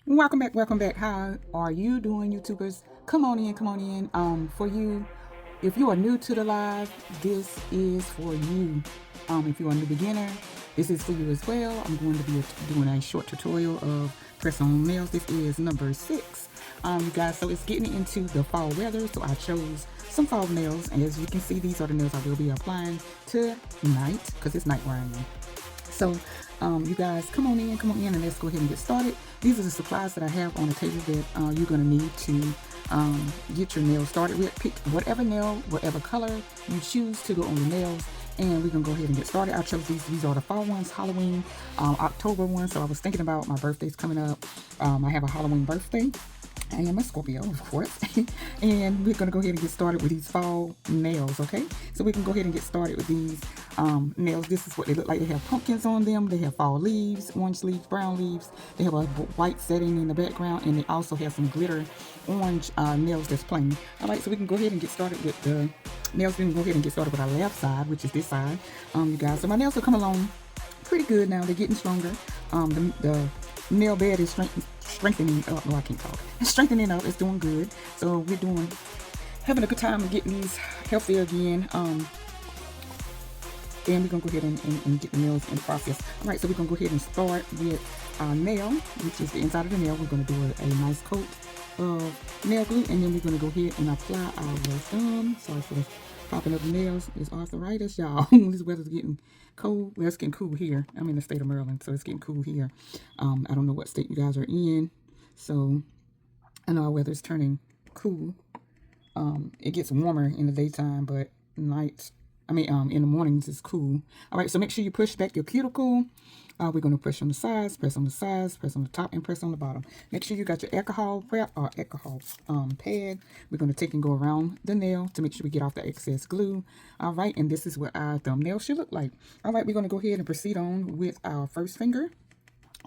Welcome back, welcome back. How are you doing, YouTubers? Come on in, come on in. For you, if you are new to the live, this is for you. If you are a new beginner, this is for you as well. I'm going to be doing a short tutorial of press on nails. This is number 6. You guys, so it's getting into the fall weather, so I chose some fall nails, and as you can see, these are the nails I will be applying tonight because it's night where I am. So, you guys, come on in, and let's go ahead and get started. These are the supplies that I have on the table that you're going to need to get your nails started with. Pick whatever nail, whatever color you choose to go on the nails, and we're going to go ahead and get started. I chose these. These are the fall ones, Halloween, October ones. So I was thinking about my birthday's coming up. I have a Halloween birthday. I am a Scorpio, of course. And we're going to go ahead and get started with these fall nails, okay? So we can go ahead and get started with these nails. This is what they look like. They have pumpkins on them. They have fall leaves, orange leaves, brown leaves. They have a white setting in the background, and they also have some glitter orange nails that's plain. All right, so we can go ahead and get started with the nails. We can go ahead and get started with our left side, which is this side, you guys. So my nails will come along pretty good now. They're getting stronger. The nail bed is strengthening up. No, I can't talk. It's strengthening up. It's doing good. So we're having a good time and getting these healthier again. And we're gonna go ahead and get the nails in process. All right, so we're gonna go ahead and start with our nail, which is the inside of the nail. We're gonna do a nice coat of nail glue, and then we're gonna go ahead and apply our thumb. Sorry for the popping up the nails. It's arthritis, y'all. This weather's getting cold. Well, it's getting cool here. I'm in the state of Maryland, so it's getting cool here. I don't know what state you guys are in, so I know our weather's turning cool. It gets warmer in the daytime, but nights, in the mornings it's cool. All right, so make sure you push back your cuticle. We're going to push on the sides, press on the sides, press on the top, and press on the bottom. Make sure you got your alcohol prep or alcohol pad. We're going to take and go around the nail to make sure we get off the excess glue. All right, and this is what our thumbnail should look like. All right, we're going to go ahead and proceed on with our first finger.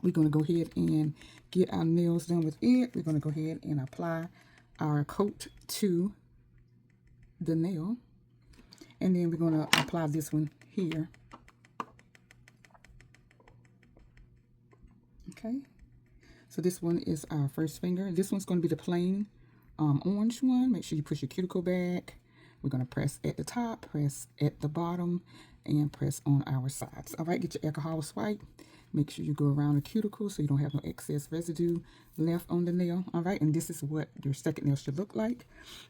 We're going to go ahead and get our nails done with it. We're going to go ahead and apply our coat to the nail, and then we're going to apply this one here. Okay, so this one is our first finger. This one's going to be the plain orange one. Make sure you push your cuticle back. We're going to press at the top, press at the bottom, and press on our sides. All right, get your alcohol swipe. Make sure you go around the cuticle so you don't have no excess residue left on the nail. All right, and this is what your second nail should look like.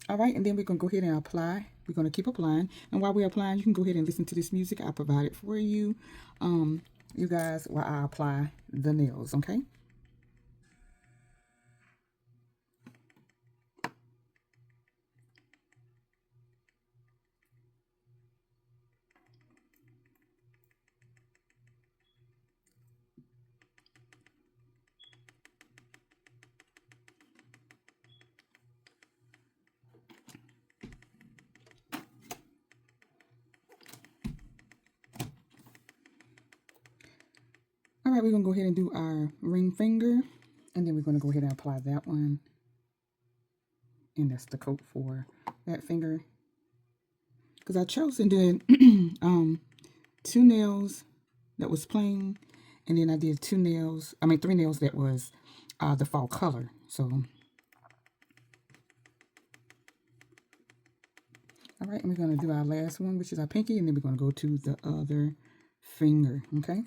All right, and then we're going to go ahead and apply. We're going to keep applying. And while we're applying, you can go ahead and listen to this music I provided for you, you guys, while I apply the nails, okay? All right, we're going to go ahead and do our ring finger, and then we're going to go ahead and apply that one. And that's the coat for that finger. Because I chose and did 2 nails that was plain, and then I did 3 nails that was the fall color. So, all right, and we're going to do our last one, which is our pinky, and then we're going to go to the other finger, okay?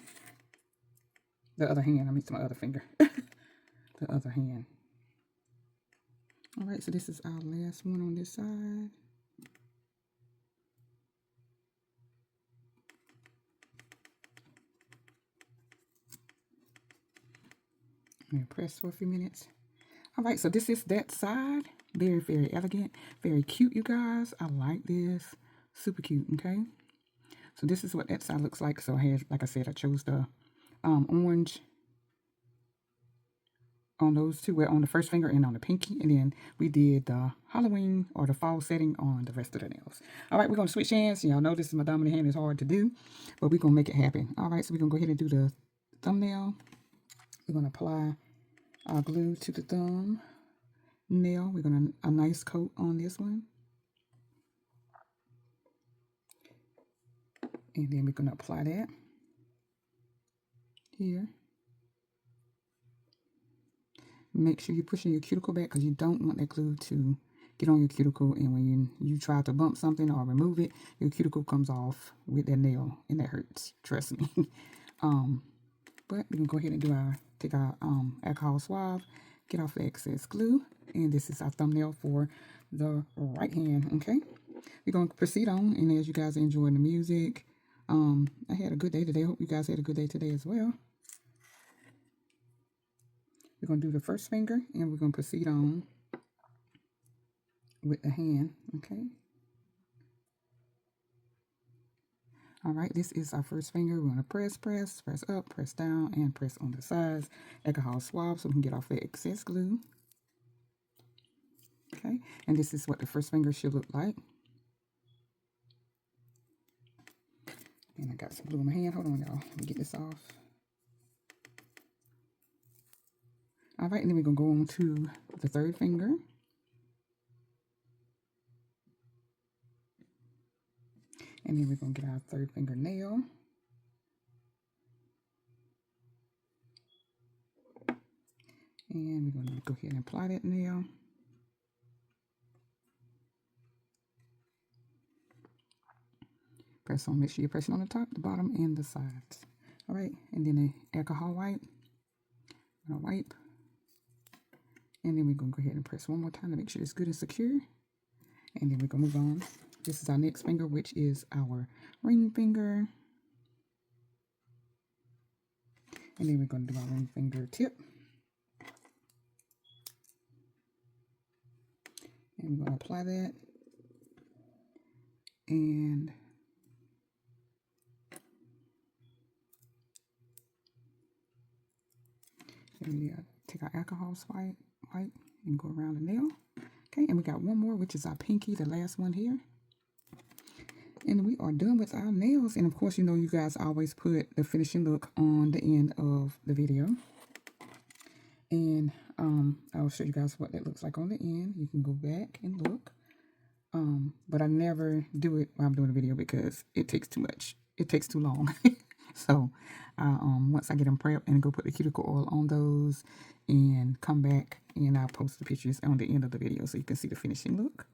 The other hand, to my other finger. The other hand. All right, so this is our last one on this side. I'm going to press for a few minutes. All right, so this is that side. Very, very elegant. Very cute, you guys. I like this. Super cute, okay? So this is what that side looks like. So I had, like I said, I chose the orange on those two, on the first finger and on the pinky. And then we did the Halloween or the fall setting on the rest of the nails. All right, we're going to switch hands. Y'all know this is my dominant hand. It's hard to do, but we're going to make it happen. All right, so we're going to go ahead and do the thumbnail. We're going to apply our glue to the thumb nail. We're going to a nice coat on this one. And then we're going to apply that here. Make sure you're pushing your cuticle back because you don't want that glue to get on your cuticle, and when you try to bump something or remove it, your cuticle comes off with that nail, and that hurts, trust me. But we can go ahead and take our alcohol swab, get off the excess glue, and this is our thumbnail for the right hand. Okay, we're going to proceed on, and as you guys are enjoying the music, I had a good day today. I hope you guys had a good day today as well. We're going to do the first finger, and we're going to proceed on with the hand. Okay. All right, this is our first finger. We're going to press up, press down, and press on the sides. Alcohol swab so we can get off the excess glue. Okay, and this is what the first finger should look like. And I got some glue in my hand. Hold on, y'all. Let me get this off. All right, and then we're going to go on to the third finger. And then we're going to get our third fingernail. And we're going to go ahead and apply that nail. Press on, make sure you're pressing on the top, the bottom, and the sides. All right, and then the alcohol wipe. I'm going to wipe. And then we're going to go ahead and press one more time to make sure it's good and secure. And then we're going to move on. This is our next finger, which is our ring finger. And then we're going to do our ring finger tip. And we're going to apply that. And we take our alcohol wipe and go around the nail. Okay, and we got one more, which is our pinky, the last one here. And we are done with our nails. And of course, you know, you guys always put the finishing look on the end of the video. And I'll show you guys what that looks like on the end. You can go back and look. But I never do it while I'm doing a video because it takes too much. It takes too long. So once I get them prepped and go put the cuticle oil on those and come back, and I'll post the pictures on the end of the video so you can see the finishing look.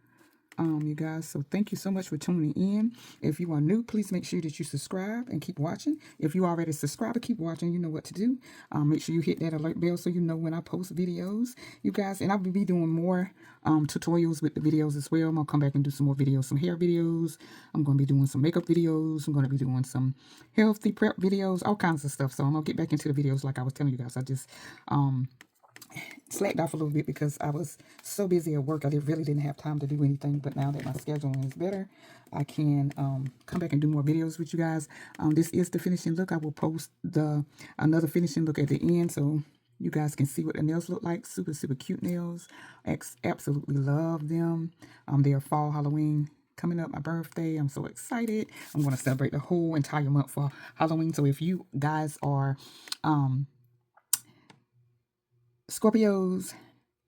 You guys, so thank you so much for tuning in. If you are new, please make sure that you subscribe and keep watching. If you already subscribed, keep watching. You know what to do. Make sure you hit that alert bell so you know when I post videos, you guys. And I will be doing more tutorials with the videos as well. I'm gonna come back and do some more videos, some hair videos. I'm gonna be doing some makeup videos. I'm gonna be doing some healthy prep videos, all kinds of stuff. So I'm gonna get back into the videos like I was telling you guys. I just slacked off a little bit because I was so busy at work. I really didn't have time to do anything. But now that my scheduling is better, I can come back and do more videos with you guys. This is the finishing look. I will post another finishing look at the end so you guys can see what the nails look like. Super, super cute nails. Absolutely love them. They are fall Halloween coming up, my birthday. I'm so excited. I'm going to celebrate the whole entire month for Halloween. So if you guys are Scorpios,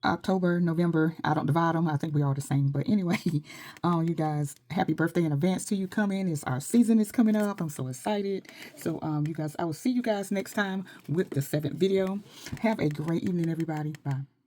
October, November, I don't divide them. I think we are the same. But anyway, you guys, happy birthday in advance to you coming. It's our season is coming up. I'm so excited. So you guys, I will see you guys next time with the 7th video. Have a great evening, everybody. Bye.